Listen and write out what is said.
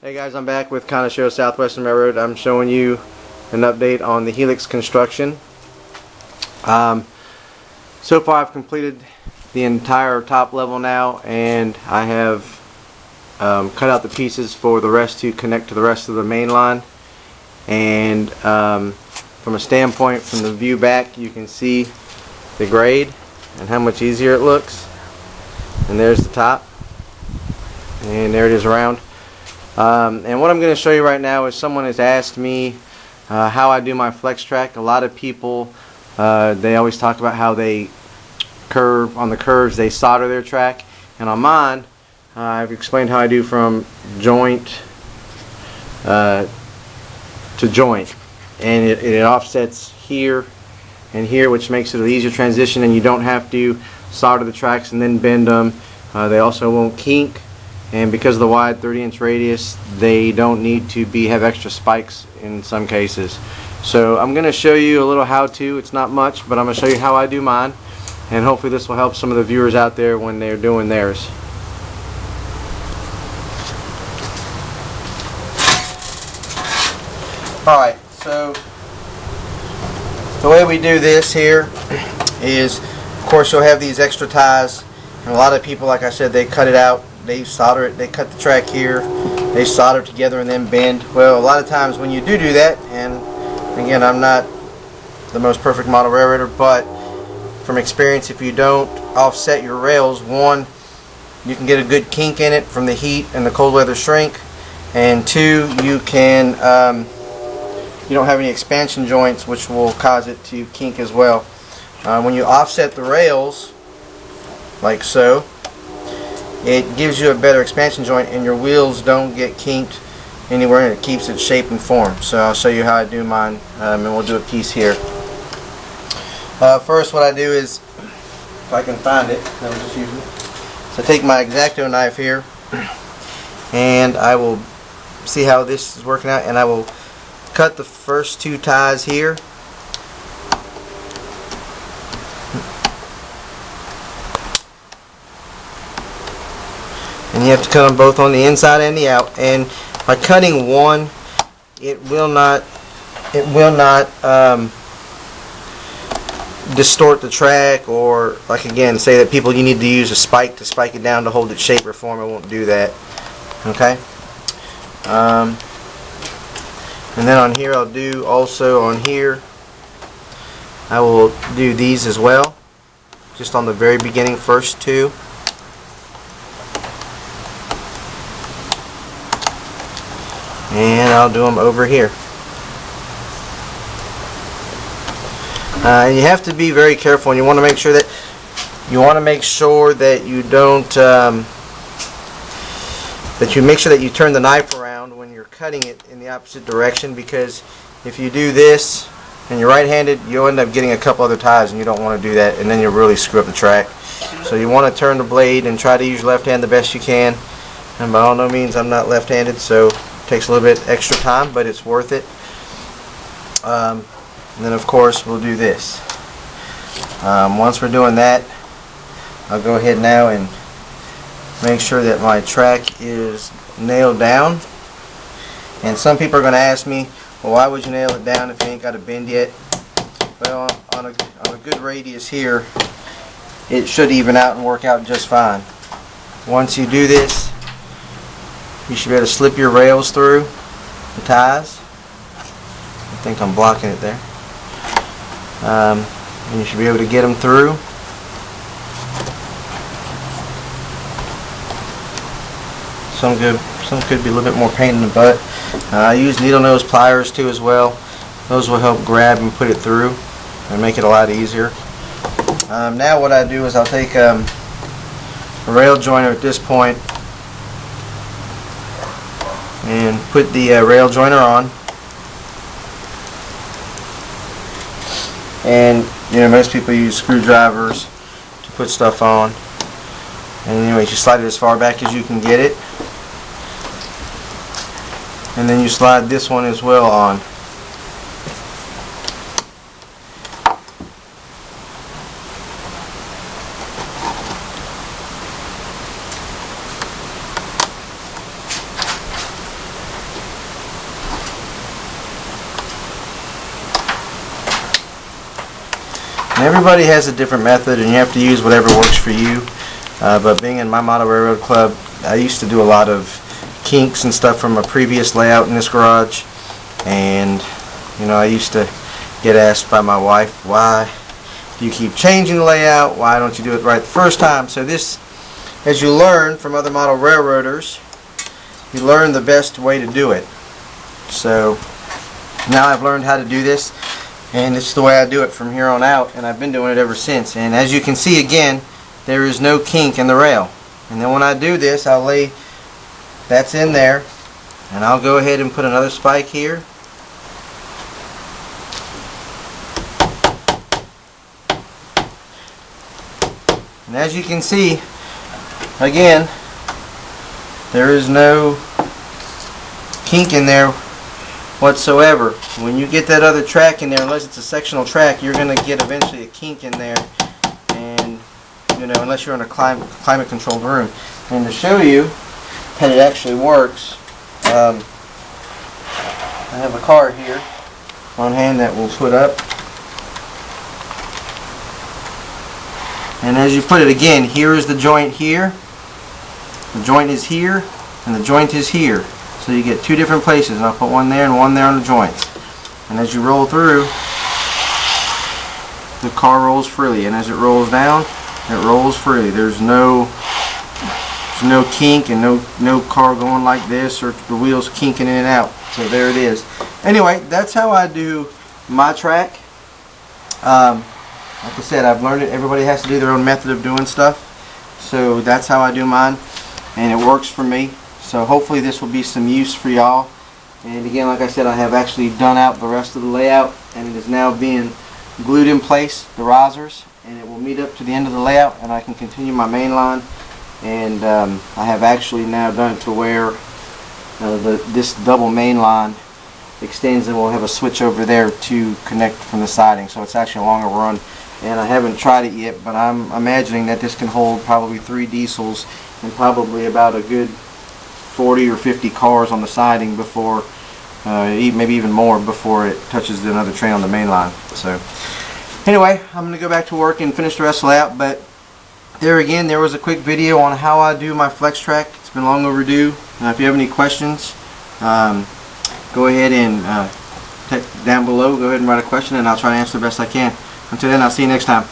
Hey guys, I'm back with Conestoga Southwestern Railroad. I'm showing you an update on the helix construction. So far I've completed the entire top level now, and I have cut out the pieces for the rest to connect to the rest of the main line. And from a standpoint, from the view back, you can see the grade and how much easier it looks. And there's the top, and there it is around. And what I'm going to show you right now is someone has asked me how I do my flex track. A lot of people, they always talk about how they curve on the curves, they solder their track, and on mine I've explained how I do from joint to joint, and it offsets here and here, which makes it an easier transition, and you don't have to solder the tracks and then bend them. They also won't kink, and because of the wide 30-inch radius, they don't need to have extra spikes in some cases. So I'm going to show you a little how-to. It's not much, but I'm going to show you how I do mine, and hopefully this will help some of the viewers out there when they're doing theirs. Alright, so the way we do this here is, of course, you'll have these extra ties, and a lot of people, like I said, they cut it out, they solder it, they cut the track here, they solder together and then bend. Well, a lot of times when you do that, and again, I'm not the most perfect model railroader, but from experience, if you don't offset your rails, one, you can get a good kink in it from the heat and the cold weather shrink, and two, you don't have any expansion joints, which will cause it to kink as well. When you offset the rails like so, it gives you a better expansion joint, and your wheels don't get kinked anywhere, and it keeps its shape and form. So I'll show you how I do mine, and we'll do a piece here. First, what I do is, if I can find it, I'll just use it. So I take my X-Acto knife here, and I will see how this is working out, and I will cut the first two ties here. And you have to cut them both on the inside and the out. And by cutting one, it will not distort the track, or, like, again, say that you need to use a spike to spike it down to hold its shape or form. It won't do that. Okay. And then on here, I'll do also on here, I will do these as well, just on the very beginning, first two. And I'll do them over here. And you have to be very careful, and you want to make sure that you don't that you make sure that you turn the knife around when you're cutting it in the opposite direction, because if you do this and you're right-handed, you'll end up getting a couple other ties, and you don't want to do that, and then you'll really screw up the track. So you want to turn the blade and try to use your left hand the best you can. And by all no means, I'm not left-handed, so it takes a little bit extra time, but it's worth it. And then, of course, we'll do this. Once we're doing that, I'll go ahead now and make sure that my track is nailed down. And some people are going to ask me, well, why would you nail it down if you ain't got a bend yet? Well, on a good radius here, it should even out and work out just fine. Once you do this, you should be able to slip your rails through the ties. I think I'm blocking it there. And you should be able to get them through. Some could be a little bit more pain in the butt. I use needle nose pliers too as well. Those will help grab and put it through and make it a lot easier. Now what I do is I'll take a rail joiner at this point and put the rail joiner on. And most people use screwdrivers to put stuff on. And anyway, you slide it as far back as you can get it. And then you slide this one as well on. And everybody has a different method, and you have to use whatever works for you. But being in my model railroad club, I used to do a lot of kinks and stuff from a previous layout in this garage, and you know, I used to get asked by my wife, why do you keep changing the layout? Why don't you do it right the first time? So this, as you learn from other model railroaders, you learn the best way to do it. So now I've learned how to do this, and it's the way I do it from here on out, and I've been doing it ever since. And as you can see, again, there is no kink in the rail. And then when I do this, I'll lay, that's in there, and I'll go ahead and put another spike here. And as you can see, again, there is no kink in there whatsoever. When you get that other track in there, unless it's a sectional track, you're going to get eventually a kink in there, and you know, unless you're in a climate controlled room. And to show you that it actually works, I have a card here on hand that we'll put up. And as you put it, again, here is the joint here, the joint is here, and the joint is here. So you get two different places, and I'll put one there and one there on the joints. And as you roll through, the car rolls freely, and as it rolls down, it rolls freely. There's no kink and no car going like this or the wheels kinking in and out. So there it is. Anyway, that's how I do my track. Like I said, I've learned it. Everybody has to do their own method of doing stuff. So that's how I do mine, and it works for me. So hopefully this will be some use for y'all. And again, like I said, I have actually done out the rest of the layout, and it is now being glued in place, the risers, and it will meet up to the end of the layout, and I can continue my main line. And I have actually now done it to where this double main line extends, and we'll have a switch over there to connect from the siding. So it's actually a longer run, and I haven't tried it yet, but I'm imagining that this can hold probably 3 diesels and probably about a good 40 or 50 cars on the siding before, maybe even more, before it touches another train on the main line. So anyway, I'm going to go back to work and finish the rest of the layout. But there again, there was a quick video on how I do my flex track. It's been long overdue. If you have any questions, go ahead and down below, go ahead and write a question, and I'll try to answer the best I can. Until then, I'll see you next time.